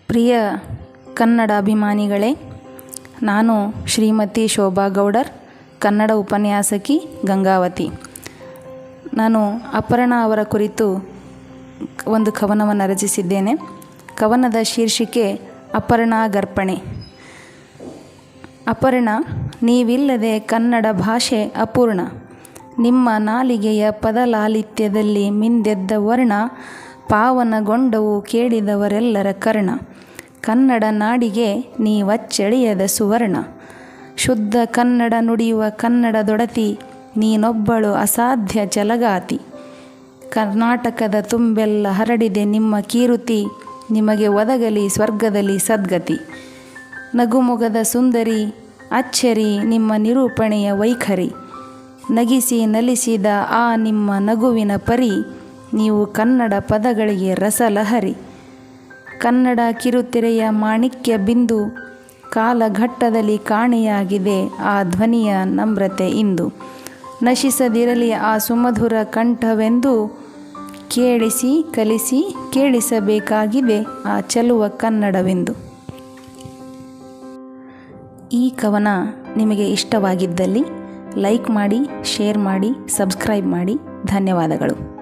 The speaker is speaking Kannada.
ಪ್ರಿಯ ಕನ್ನಡ ಅಭಿಮಾನಿಗಳೇ, ನಾನು ಶ್ರೀಮತಿ ಶೋಭಾ ಗೌಡರ್, ಕನ್ನಡ ಉಪನ್ಯಾಸಕಿ, ಗಂಗಾವತಿ. ನಾನು ಅಪರ್ಣಾ ಅವರ ಕುರಿತು ಒಂದು ಕವನವನ್ನು ರಚಿಸಿದ್ದೇನೆ. ಕವನದ ಶೀರ್ಷಿಕೆ ಅಪರ್ಣಾ ಗರ್ಪಣೆ. ಅಪರ್ಣ, ನೀವಿಲ್ಲದೆ ಕನ್ನಡ ಭಾಷೆ ಅಪೂರ್ಣ. ನಿಮ್ಮ ನಾಲಿಗೆಯ ಪದಲಾಲಿತ್ಯದಲ್ಲಿ ಮಿಂದೆದ್ದ ವರ್ಣ, ಪಾವನಗೊಂಡವು ಕೇಳಿದವರೆಲ್ಲರ ಕರ್ಣ. ಕನ್ನಡ ನಾಡಿಗೆ ನೀವಚ್ಚಳಿಯದ ಸುವರ್ಣ. ಶುದ್ಧ ಕನ್ನಡ ನುಡಿಯುವ ಕನ್ನಡದೊಡತಿ, ನೀನೊಬ್ಬಳು ಅಸಾಧ್ಯ ಜಲಗಾತಿ. ಕರ್ನಾಟಕದ ತುಂಬೆಲ್ಲ ಹರಡಿದೆ ನಿಮ್ಮ ಕೀರುತಿ, ನಿಮಗೆ ಒದಗಲಿ ಸ್ವರ್ಗದಲ್ಲಿ ಸದ್ಗತಿ. ನಗುಮೊಗದ ಸುಂದರಿ, ಅಚ್ಚರಿ ನಿಮ್ಮ ನಿರೂಪಣೆಯ ವೈಖರಿ. ನಗಿಸಿ ನಲಿಸಿದ ಆ ನಿಮ್ಮ ನಗುವಿನ ಪರಿ, ನೀವು ಕನ್ನಡ ಪದಗಳಿಗೆ ರಸಲಹರಿ. ಕನ್ನಡ ಕಿರುತೆರೆಯ ಮಾಣಿಕ್ಯ ಬಿಂದು, ಕಾಲಘಟ್ಟದಲ್ಲಿ ಕಾಣೆಯಾಗಿದೆ ಆ ಧ್ವನಿಯ ನಮ್ರತೆ ಇಂದು. ನಶಿಸದಿರಲಿ ಆ ಸುಮಧುರ ಕಂಠವೆಂದು, ಕೇಳಿಸಿ ಕಲಿಸಿ ಕೇಳಿಸಬೇಕಾಗಿದೆ ಆ ಚೆಲುವ ಕನ್ನಡವೆಂದು. ಈ ಕವನ ನಿಮಗೆ ಇಷ್ಟವಾಗಿದ್ದಲ್ಲಿ ಲೈಕ್ ಮಾಡಿ, ಶೇರ್ ಮಾಡಿ, ಸಬ್ಸ್ಕ್ರೈಬ್ ಮಾಡಿ. ಧನ್ಯವಾದಗಳು.